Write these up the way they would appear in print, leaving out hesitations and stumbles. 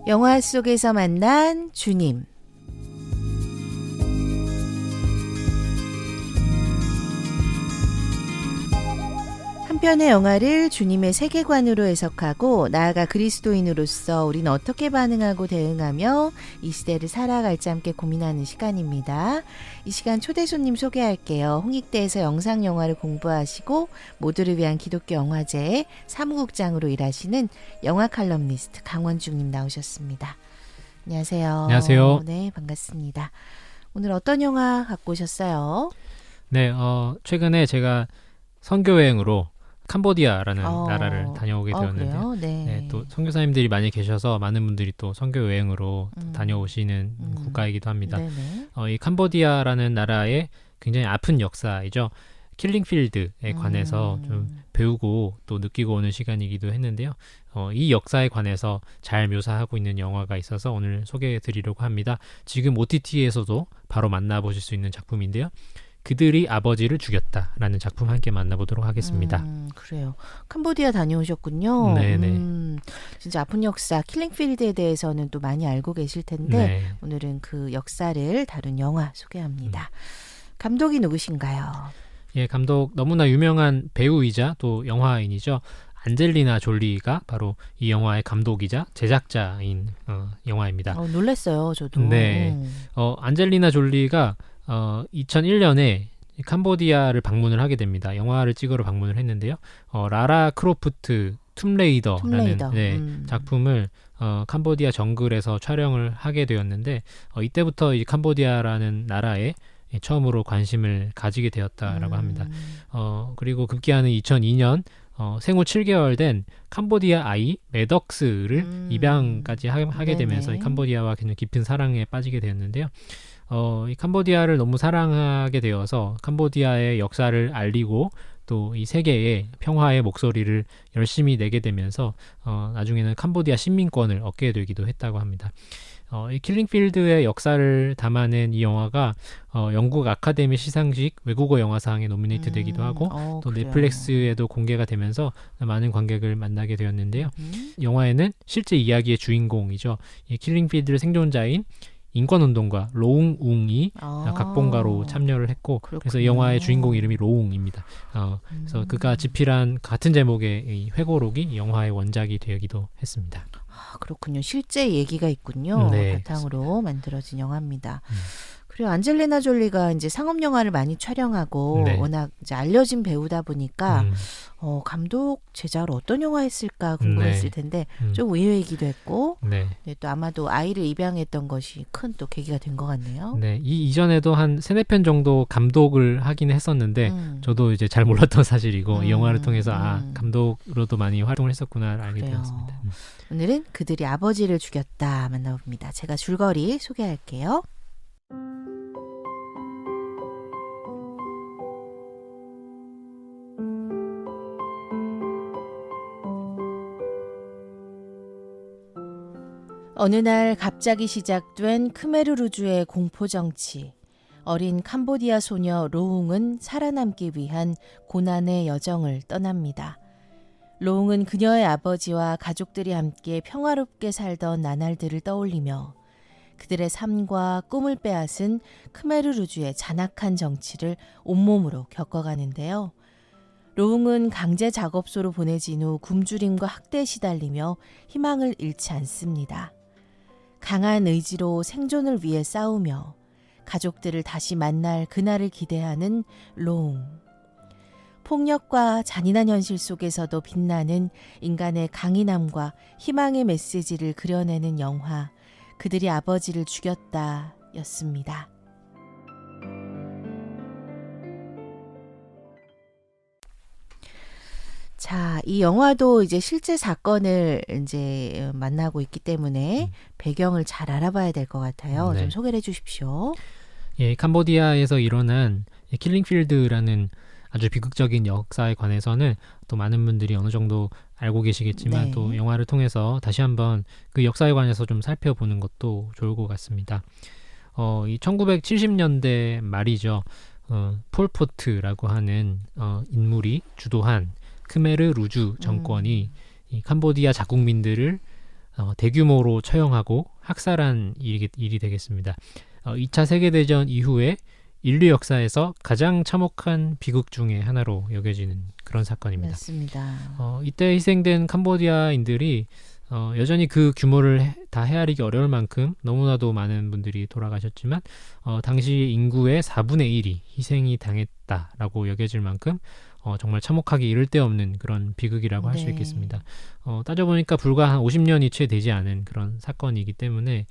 영화 속에서 만난 주님. 한 편의 영화를 주님의 세계관으로 해석하고 나아가 그리스도인으로서 우리는 어떻게 반응하고 대응하며 이 시대를 살아갈지 함께 고민하는 시간입니다. 이 시간 초대 손님 소개할게요. 홍익대에서 영상영화를 공부하시고 모두를 위한 기독교 영화제 사무국장으로 일하시는 영화 칼럼니스트 강원중님 나오셨습니다. 안녕하세요. 안녕하세요. 네, 반갑습니다. 오늘 어떤 영화 갖고 오셨어요? 네, 최근에 제가 선교여행으로 캄보디아라는 나라를 다녀오게 되었는데요. 그래요? 네. 네, 또 선교사님들이 많이 계셔서 많은 분들이 또 선교여행으로 다녀오시는 국가이기도 합니다. 이 캄보디아라는 나라의 굉장히 아픈 역사이죠. 킬링필드에 관해서 좀 배우고 또 느끼고 오는 시간이기도 했는데요. 이 역사에 관해서 잘 묘사하고 있는 영화가 있어서 오늘 소개해 드리려고 합니다. 지금 OTT에서도 바로 만나보실 수 있는 작품인데요. 그들이 아버지를 죽였다라는 작품 함께 만나보도록 하겠습니다. 그래요. 캄보디아 다녀오셨군요. 네네. 진짜 아픈 역사, 킬링필드에 대해서는 또 많이 알고 계실 텐데 네. 오늘은 그 역사를 다룬 영화 소개합니다. 감독이 누구신가요? 예, 감독 너무나 유명한 배우이자 또 영화인이죠. 안젤리나 졸리가 바로 이 영화의 감독이자 제작자인 영화입니다. 놀랐어요, 저도. 네. 안젤리나 졸리가 2001년에 캄보디아를 방문을 하게 됩니다. 영화를 찍으러 방문을 했는데요. 라라 크로프트 툼레이더라는 작품을 캄보디아 정글에서 촬영을 하게 되었는데 이때부터 이 캄보디아라는 나라에 처음으로 관심을 가지게 되었다라고 합니다. 그리고 급기야는 2002년 생후 7개월 된 캄보디아 아이 매덕스를 입양까지 하게 되면서 이 캄보디아와 굉장히 깊은 사랑에 빠지게 되었는데요. 이 캄보디아를 너무 사랑하게 되어서 캄보디아의 역사를 알리고 또 이 세계의 평화의 목소리를 열심히 내게 되면서 나중에는 캄보디아 시민권을 얻게 되기도 했다고 합니다. 이 킬링필드의 역사를 담아낸 이 영화가 영국 아카데미 시상식 외국어 영화상에 노미네이트 되기도 하고 또 그래요. 넷플릭스에도 공개가 되면서 많은 관객을 만나게 되었는데요. 영화에는 실제 이야기의 주인공이죠. 이 킬링필드 생존자인 인권운동가 로웅웅이 각본가로 참여를 했고 그렇군요. 그래서 이 영화의 주인공 이름이 로웅입니다. 그래서 그가 집필한 같은 제목의 이 회고록이 이 영화의 원작이 되기도 했습니다. 그렇군요. 실제 얘기가 있군요. 네, 바탕으로 그렇습니다. 만들어진 영화입니다. 그리고 안젤리나 졸리가 이제 상업 영화를 많이 촬영하고 워낙 이제 알려진 배우다 보니까 감독 제작을 어떤 영화 했을까 궁금했을 텐데 좀 의외이기도 했고 또 아마도 아이를 입양했던 것이 큰 또 계기가 된 것 같네요. 네, 이 이전에도 한 3-4편 정도 감독을 하긴 했었는데 저도 이제 잘 몰랐던 사실이고 이 영화를 통해서 감독으로도 많이 활동을 했었구나 알게 되었습니다. 오늘은 그들이 아버지를 죽였다 만나봅니다. 제가 줄거리 소개할게요. 어느 날 갑자기 시작된 크메르루주의 공포정치. 어린 캄보디아 소녀 로웅은 살아남기 위한 고난의 여정을 떠납니다. 로웅은 그녀의 아버지와 가족들이 함께 평화롭게 살던 나날들을 떠올리며 그들의 삶과 꿈을 빼앗은 크메르루주의 잔악한 정치를 온몸으로 겪어가는데요. 로웅은 강제 작업소로 보내진 후 굶주림과 학대에 시달리며 희망을 잃지 않습니다. 강한 의지로 생존을 위해 싸우며 가족들을 다시 만날 그날을 기대하는 로웅. 폭력과 잔인한 현실 속에서도 빛나는 인간의 강인함과 희망의 메시지를 그려내는 영화 그들이 아버지를 죽였다 였습니다. 자, 이 영화도 이제 실제 사건을 이제 만나고 있기 때문에 배경을 잘 알아봐야 될 것 같아요. 좀 소개를 해주십시오. 예, 캄보디아에서 일어난 킬링필드라는 아주 비극적인 역사에 관해서는 또 많은 분들이 어느 정도 알고 계시겠지만 또 영화를 통해서 다시 한번 그 역사에 관해서 좀 살펴보는 것도 좋을 것 같습니다. 이 1970년대 말이죠. 폴포트라고 하는 인물이 주도한 크메르 루주 정권이 이 캄보디아 자국민들을 대규모로 처형하고 학살한 일이 되겠습니다. 2차 세계대전 이후에 인류 역사에서 가장 참혹한 비극 중에 하나로 여겨지는 그런 사건입니다. 맞습니다. 이때 희생된 캄보디아인들이 여전히 그 규모를 다 헤아리기 어려울 만큼 너무나도 많은 분들이 돌아가셨지만 당시 인구의 4분의 1이 희생이 당했다라고 여겨질 만큼 정말 참혹하기 이를 데 없는 그런 비극이라고 할 수 네. 있겠습니다. 따져보니까 불과 한 50년이 채 되지 않은 그런 사건이기 때문에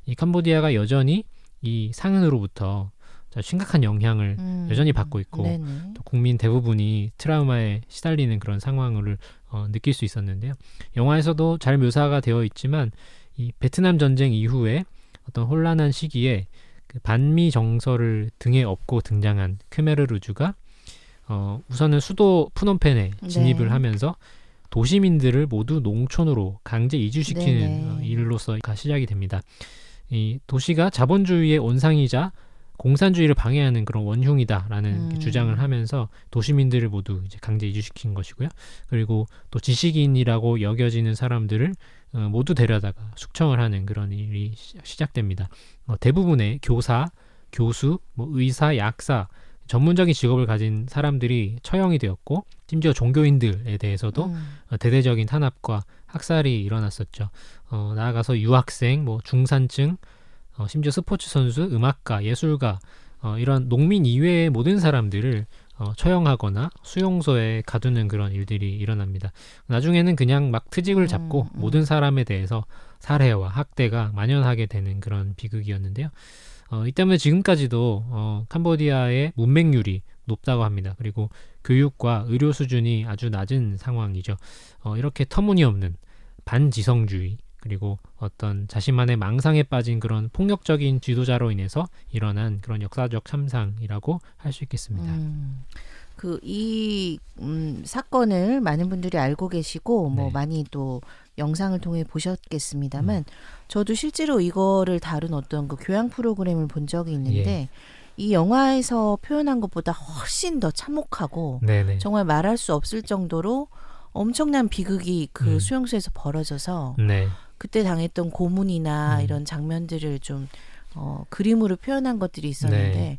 이 캄보디아가 여전히 이 상흔으로부터 심각한 영향을 여전히 받고 있고 네네. 또 국민 대부분이 트라우마에 시달리는 그런 상황을 느낄 수 있었는데요. 영화에서도 잘 묘사가 되어 있지만 이 베트남 전쟁 이후에 어떤 혼란한 시기에 그 반미 정서를 등에 업고 등장한 크메르루주가 우선은 수도 푸놈펜에 진입을 네. 하면서 도시민들을 모두 농촌으로 강제 이주시키는 네네. 일로서 시작이 됩니다. 이 도시가 자본주의의 온상이자 공산주의를 방해하는 그런 원흉이다라는 주장을 하면서 도시민들을 모두 이제 강제 이주시킨 것이고요. 그리고 또 지식인이라고 여겨지는 사람들을 모두 데려다가 숙청을 하는 그런 일이 시작됩니다. 대부분의 교사, 교수, 의사, 약사 전문적인 직업을 가진 사람들이 처형이 되었고 심지어 종교인들에 대해서도 대대적인 탄압과 학살이 일어났었죠. 나아가서 유학생, 중산층, 심지어 스포츠 선수, 음악가, 예술가 이런 농민 이외의 모든 사람들을 처형하거나 수용소에 가두는 그런 일들이 일어납니다. 나중에는 그냥 막 트집을 잡고 모든 사람에 대해서 살해와 학대가 만연하게 되는 그런 비극이었는데요. 이 때문에 지금까지도 캄보디아의 문맹률이 높다고 합니다. 그리고 교육과 의료 수준이 아주 낮은 상황이죠. 이렇게 터무니없는 반지성주의 그리고 어떤 자신만의 망상에 빠진 그런 폭력적인 지도자로 인해서 일어난 그런 역사적 참상이라고 할 수 있겠습니다. 이 사건을 많은 분들이 알고 계시고 네. 많이 또 영상을 통해 보셨겠습니다만 저도 실제로 이거를 다룬 어떤 그 교양 프로그램을 본 적이 있는데 이 영화에서 표현한 것보다 훨씬 더 참혹하고 네네. 정말 말할 수 없을 정도로 엄청난 비극이 그 수용소에서 벌어져서 네. 그때 당했던 고문이나 이런 장면들을 좀 그림으로 표현한 것들이 있었는데 네.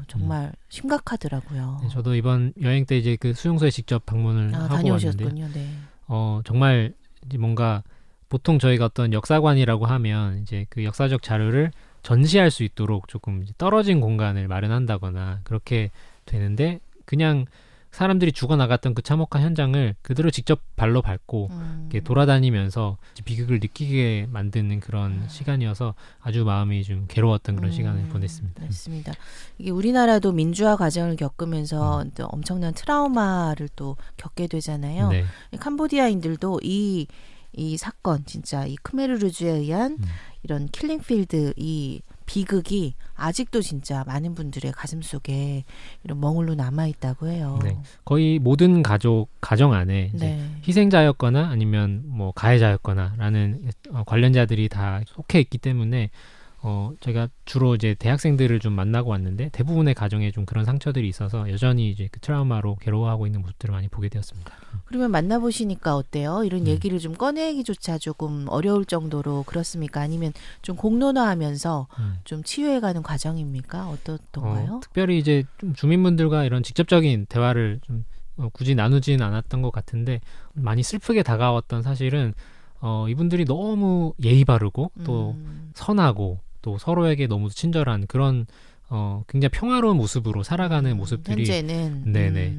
정말 심각하더라고요. 네, 저도 이번 여행 때 이제 그 수용소에 직접 방문을 하고 다녀오셨군요. 왔는데요. 네. 정말 이제 뭔가 보통 저희가 어떤 역사관이라고 하면 이제 그 역사적 자료를 전시할 수 있도록 조금 이제 떨어진 공간을 마련한다거나 그렇게 되는데 그냥 사람들이 죽어나갔던 그 참혹한 현장을 그대로 직접 발로 밟고 이렇게 돌아다니면서 비극을 느끼게 만드는 그런 시간이어서 아주 마음이 좀 괴로웠던 그런 시간을 보냈습니다. 맞습니다. 이게 우리나라도 민주화 과정을 겪으면서 또 엄청난 트라우마를 또 겪게 되잖아요. 네. 캄보디아인들도 이 사건 진짜 이 크메르루주에 의한 이런 킬링필드 이 비극이 아직도 진짜 많은 분들의 가슴속에 이런 멍울로 남아있다고 해요. 네. 거의 모든 가정 안에 이제 네. 희생자였거나 아니면 가해자였거나라는 관련자들이 다 속해 있기 때문에 제가 주로 이제 대학생들을 좀 만나고 왔는데 대부분의 가정에 좀 그런 상처들이 있어서 여전히 이제 그 트라우마로 괴로워하고 있는 모습들을 많이 보게 되었습니다. 그러면 만나보시니까 어때요? 이런 얘기를 좀 꺼내기조차 조금 어려울 정도로 그렇습니까? 아니면 좀 공론화하면서 좀 치유해가는 과정입니까? 어떻던가요? 특별히 이제 좀 주민분들과 이런 직접적인 대화를 좀 굳이 나누지는 않았던 것 같은데 많이 슬프게 다가왔던 사실은 이분들이 너무 예의 바르고 또 선하고 또 서로에게 너무 친절한 그런 굉장히 평화로운 모습으로 살아가는 모습들이 현재는 네네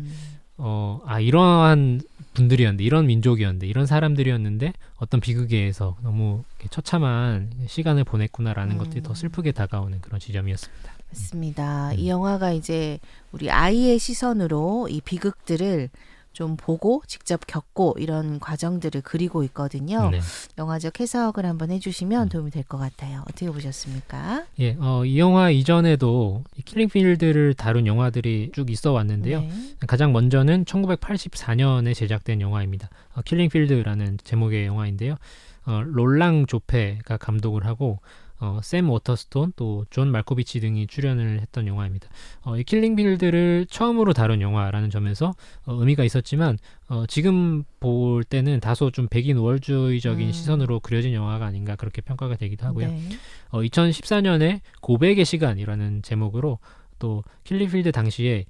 이러한 분들이었는데 이런 민족이었는데 이런 사람들이었는데 어떤 비극에 의해서 너무 처참한 시간을 보냈구나라는 것들이 더 슬프게 다가오는 그런 지점이었습니다. 맞습니다. 이 영화가 이제 우리 아이의 시선으로 이 비극들을 좀 보고 직접 겪고 이런 과정들을 그리고 있거든요. 네. 영화적 해석을 한번 해주시면 도움이 될 것 같아요. 어떻게 보셨습니까? 예, 이 영화 이전에도 킬링필드를 다룬 영화들이 쭉 있어 왔는데요. 네. 가장 먼저는 1984년에 제작된 영화입니다. 킬링필드라는 제목의 영화인데요. 롤랑 조페가 감독을 하고 샘 워터스톤 또 존 말코비치 등이 출연을 했던 영화입니다. 이 킬링필드를 처음으로 다룬 영화라는 점에서 의미가 있었지만 지금 볼 때는 다소 좀 백인 우월주의적인 시선으로 그려진 영화가 아닌가 그렇게 평가가 되기도 하고요. 네. 2014년에 고백의 시간이라는 제목으로 또 킬링필드 당시에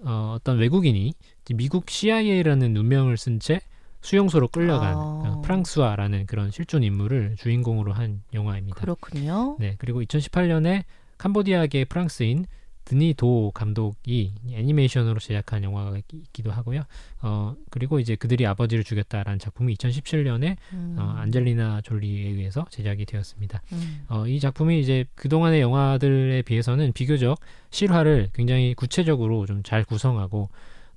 어떤 외국인이 미국 CIA라는 눈명을 쓴 채 수용소로 끌려간 프랑스와라는 그런 실존 인물을 주인공으로 한 영화입니다. 그렇군요. 네, 그리고 2018년에 캄보디아계 프랑스인 드니 도 감독이 애니메이션으로 제작한 영화가 있기도 하고요. 그리고 이제 그들이 아버지를 죽였다라는 작품이 2017년에 안젤리나 졸리에 의해서 제작이 되었습니다. 이 작품이 이제 그동안의 영화들에 비해서는 비교적 실화를 굉장히 구체적으로 좀 잘 구성하고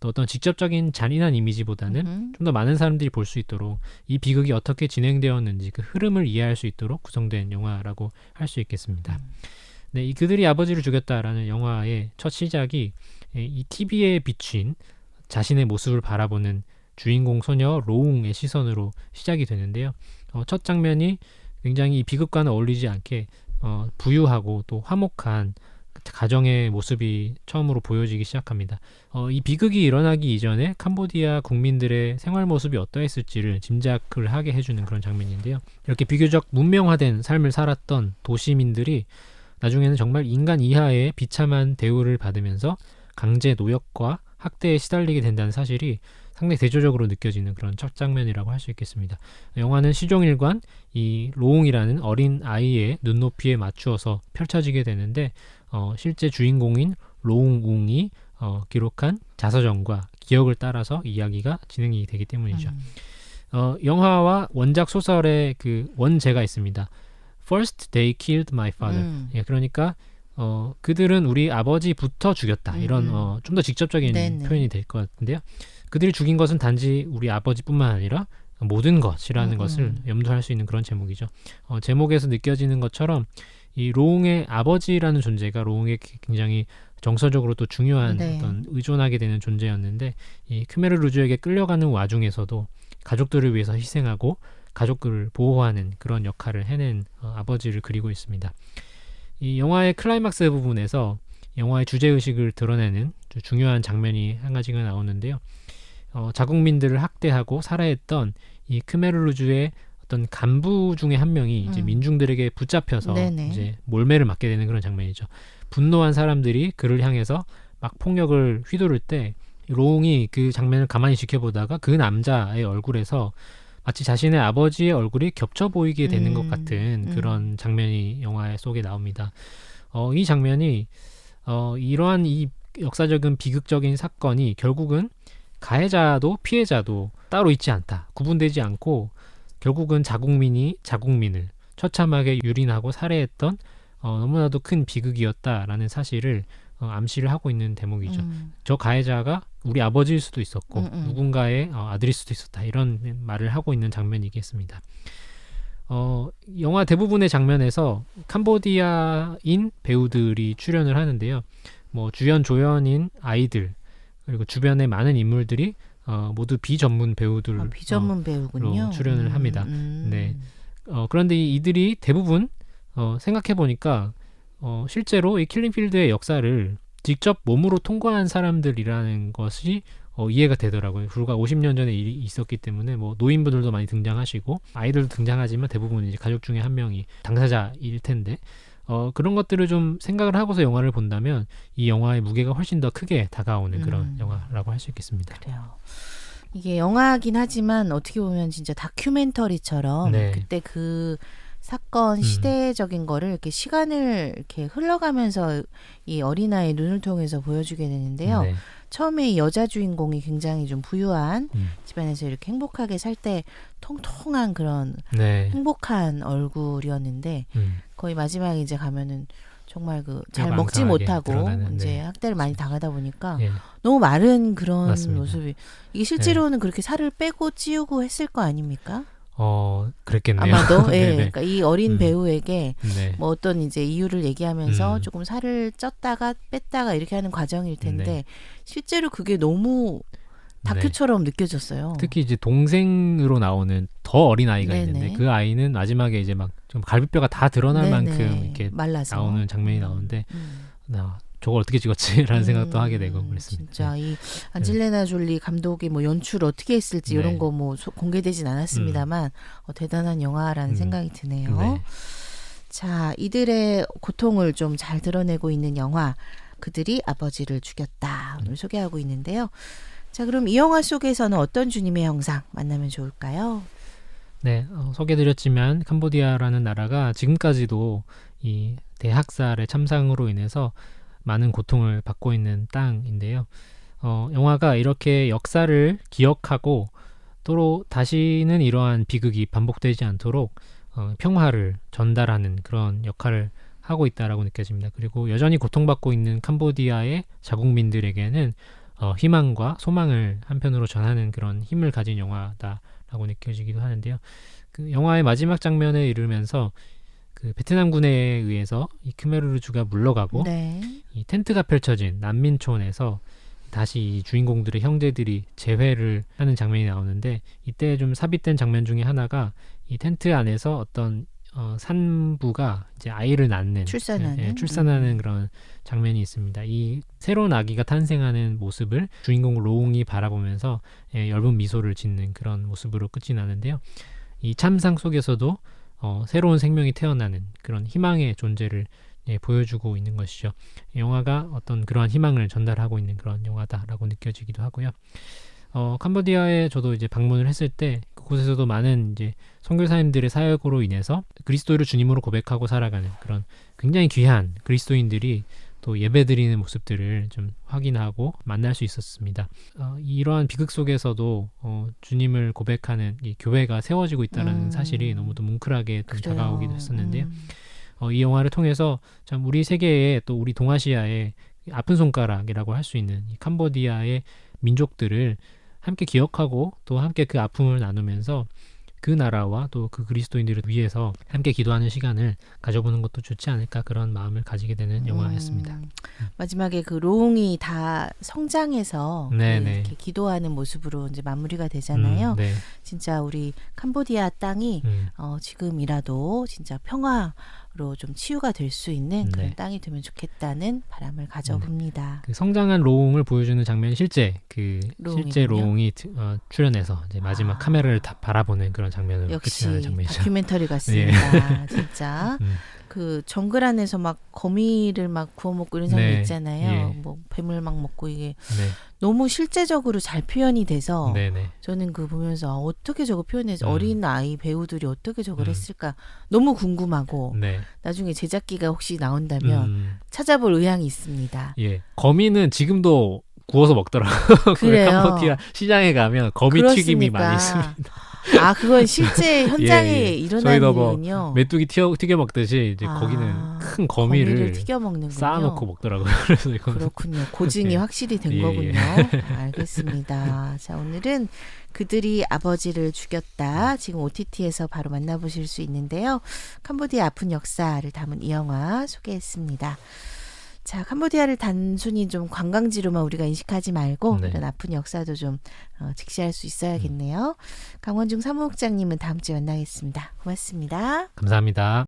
또 어떤 직접적인 잔인한 이미지보다는 좀 더 많은 사람들이 볼 수 있도록 이 비극이 어떻게 진행되었는지 그 흐름을 이해할 수 있도록 구성된 영화라고 할 수 있겠습니다. 네, 이 그들이 아버지를 죽였다라는 영화의 첫 시작이 이 TV에 비친 자신의 모습을 바라보는 주인공 소녀 로웅의 시선으로 시작이 되는데요. 첫 장면이 굉장히 이 비극과는 어울리지 않게 부유하고 또 화목한 가정의 모습이 처음으로 보여지기 시작합니다. 이 비극이 일어나기 이전에 캄보디아 국민들의 생활 모습이 어떠했을지를 짐작을 하게 해주는 그런 장면인데요. 이렇게 비교적 문명화된 삶을 살았던 도시민들이 나중에는 정말 인간 이하의 비참한 대우를 받으면서 강제 노역과 학대에 시달리게 된다는 사실이 상당히 대조적으로 느껴지는 그런 첫 장면이라고 할 수 있겠습니다. 영화는 시종일관 이 로웅이라는 어린 아이의 눈높이에 맞추어서 펼쳐지게 되는데 실제 주인공인 로웅웅이 기록한 자서전과 기억을 따라서 이야기가 진행이 되기 때문이죠. 영화와 원작 소설의 그 원제가 있습니다. First they killed my father. 예, 그러니까 그들은 우리 아버지부터 죽였다. 이런 좀 더 직접적인 네네. 표현이 될 것 같은데요. 그들이 죽인 것은 단지 우리 아버지뿐만 아니라 모든 것이라는 것을 염두할 수 있는 그런 제목이죠. 제목에서 느껴지는 것처럼 이 로웅의 아버지라는 존재가 로웅의 굉장히 정서적으로 또 중요한 네. 어떤 의존하게 되는 존재였는데 이 크메르 루즈에게 끌려가는 와중에서도 가족들을 위해서 희생하고 가족들을 보호하는 그런 역할을 해낸 아버지를 그리고 있습니다. 이 영화의 클라이막스 부분에서 영화의 주제의식을 드러내는 중요한 장면이 한 가지가 나오는데요. 자국민들을 학대하고 살해했던 이 크메르루주의 어떤 간부 중에 한 명이 이제 민중들에게 붙잡혀서 네네. 이제 몰매를 맞게 되는 그런 장면이죠. 분노한 사람들이 그를 향해서 막 폭력을 휘두를 때 로웅이 그 장면을 가만히 지켜보다가 그 남자의 얼굴에서 마치 자신의 아버지의 얼굴이 겹쳐 보이게 되는 것 같은 그런 장면이 영화 속에 나옵니다. 이 장면이 이러한 이 역사적인 비극적인 사건이 결국은 가해자도 피해자도 따로 있지 않다. 구분되지 않고 결국은 자국민이 자국민을 처참하게 유린하고 살해했던 너무나도 큰 비극이었다라는 사실을 암시를 하고 있는 대목이죠. 저 가해자가 우리 아버지일 수도 있었고 누군가의 아들일 수도 있었다. 이런 말을 하고 있는 장면이겠습니다. 영화 대부분의 장면에서 캄보디아인 배우들이 출연을 하는데요. 뭐 주연 조연인 아이들 그리고 주변의 많은 인물들이 모두 비전문 배우들 비전문 배우군요. 출연을 합니다. 네. 그런데 이들이 대부분 생각해 보니까 실제로 이 킬링필드의 역사를 직접 몸으로 통과한 사람들이라는 것이 이해가 되더라고요. 불과 50년 전에 일이 있었기 때문에 뭐 노인분들도 많이 등장하시고 아이들도 등장하지만 대부분 이제 가족 중에 한 명이 당사자일 텐데 그런 것들을 좀 생각을 하고서 영화를 본다면 이 영화의 무게가 훨씬 더 크게 다가오는 그런 영화라고 할 수 있겠습니다. 그래요. 이게 영화긴 하지만 어떻게 보면 진짜 다큐멘터리처럼 네. 그때 그 사건 시대적인 거를 이렇게 시간을 이렇게 흘러가면서 이 어린아이의 눈을 통해서 보여주게 되는데요. 네. 처음에 이 여자 주인공이 굉장히 좀 부유한 집안에서 이렇게 행복하게 살 때 통통한 그런 네. 행복한 얼굴이었는데 거의 마지막에 이제 가면은 정말 그 잘 뼈가 먹지 앙상하게 못하고 드러나는, 이제 네. 학대를 많이 당하다 보니까 예. 너무 마른 그런 맞습니다. 모습이 이게 실제로는 그렇게 살을 빼고 찌우고 했을 거 아닙니까? 그랬겠네요. 아마도 예. 네네. 그러니까 이 어린 배우에게 네. 뭐 어떤 이제 이유를 얘기하면서 음. 조금 살을 쪘다가 뺐다가 이렇게 하는 과정일 텐데 네. 실제로 그게 너무 다큐처럼 느껴졌어요. 특히 이제 동생으로 나오는 더 어린 아이가 네네. 있는데 그 아이는 마지막에 이제 막 좀 갈비뼈가 다 드러날 네네. 만큼 이렇게 말라서 나오는 장면이 나오는데 나 저걸 어떻게 찍었지라는 생각도 하게 되고 그랬습니다. 진짜 네. 이 안젤리나 졸리 감독이 뭐 연출 어떻게 했을지 네. 이런 거 뭐 공개되진 않았습니다만 대단한 영화라는 생각이 드네요. 네. 자, 이들의 고통을 좀 잘 드러내고 있는 영화 그들이 아버지를 죽였다 오늘 소개하고 있는데요. 자, 그럼 이 영화 속에서는 어떤 주님의 형상 만나면 좋을까요? 네, 소개드렸지만 캄보디아라는 나라가 지금까지도 이 대학살의 참상으로 인해서 많은 고통을 받고 있는 땅인데요. 영화가 이렇게 역사를 기억하고 또 다시는 이러한 비극이 반복되지 않도록 평화를 전달하는 그런 역할을 하고 있다라고 느껴집니다. 그리고 여전히 고통받고 있는 캄보디아의 자국민들에게는 희망과 소망을 한편으로 전하는 그런 힘을 가진 영화다라고 느껴지기도 하는데요. 그 영화의 마지막 장면에 이르면서 그 베트남군에 의해서 이 크메르르주가 물러가고 네. 이 텐트가 펼쳐진 난민촌에서 다시 이 주인공들의 형제들이 재회를 하는 장면이 나오는데 이때 좀 삽입된 장면 중에 하나가 이 텐트 안에서 어떤 산부가 이제 아이를 낳는 출산하는 그런 장면이 있습니다. 이 새로운 아기가 탄생하는 모습을 주인공 로웅이 바라보면서 엷은 미소를 짓는 그런 모습으로 끝이 나는데요. 이 참상 속에서도 새로운 생명이 태어나는 그런 희망의 존재를 보여주고 있는 것이죠. 영화가 어떤 그러한 희망을 전달하고 있는 그런 영화다라고 느껴지기도 하고요. 캄보디아에 저도 이제 방문을 했을 때 그곳에서도 많은 이제 선교사님들의 사역으로 인해서 그리스도를 주님으로 고백하고 살아가는 그런 굉장히 귀한 그리스도인들이 또 예배드리는 모습들을 좀 확인하고 만날 수 있었습니다. 이러한 비극 속에서도 주님을 고백하는 이 교회가 세워지고 있다는 사실이 너무도 뭉클하게 좀 다가오기도 했었는데요. 이 영화를 통해서 참 우리 세계에 또 우리 동아시아의 아픈 손가락이라고 할 수 있는 이 캄보디아의 민족들을 함께 기억하고 또 함께 그 아픔을 나누면서 그 나라와 또 그 그리스도인들을 위해서 함께 기도하는 시간을 가져보는 것도 좋지 않을까 그런 마음을 가지게 되는 영화였습니다. 마지막에 그 로웅이 다 성장해서 이렇게 기도하는 모습으로 이제 마무리가 되잖아요. 네. 진짜 우리 캄보디아 땅이 지금이라도 진짜 평화로 좀 치유가 될 수 있는 그런 땅이 되면 좋겠다는 바람을 가져봅니다. 그 성장한 로웅을 보여주는 장면이 실제 로웅이 출연해서 이제 마지막 카메라를 다 바라보는 그런 장면으로 역시 끝이 나는 장면이죠. 다큐멘터리 같습니다. 진짜 그 정글 안에서 막 거미를 막 구워 먹고 이런 장면 있잖아요. 뭐 뱀을 막 먹고 이게 너무 실제적으로 잘 표현이 돼서 저는 그 보면서 어떻게 저거 표현해서 어린 아이 배우들이 어떻게 저걸 했을까 너무 궁금하고 나중에 제작기가 혹시 나온다면 찾아볼 의향이 있습니다. 거미는 지금도 구워서 먹더라고요. 그래요. 캄보디아 시장에 가면 거미 튀김이 많이 있습니다. 그건 실제 현장에 일어나는 일이군요. 메뚜기 튀겨 먹듯이 이제 거기는 큰 거미를 튀겨 먹는군요. 쌓아놓고 먹더라고요. 그래서 그렇군요. 고증이 확실히 된 거군요. 알겠습니다. 자, 오늘은 그들이 아버지를 죽였다. 지금 OTT에서 바로 만나보실 수 있는데요. 캄보디아 아픈 역사를 담은 이 영화 소개했습니다. 자, 캄보디아를 단순히 좀 관광지로만 우리가 인식하지 말고 이런 아픈 역사도 좀 직시할 수 있어야겠네요. 강원중 사무국장님은 다음 주에 만나겠습니다. 고맙습니다. 감사합니다.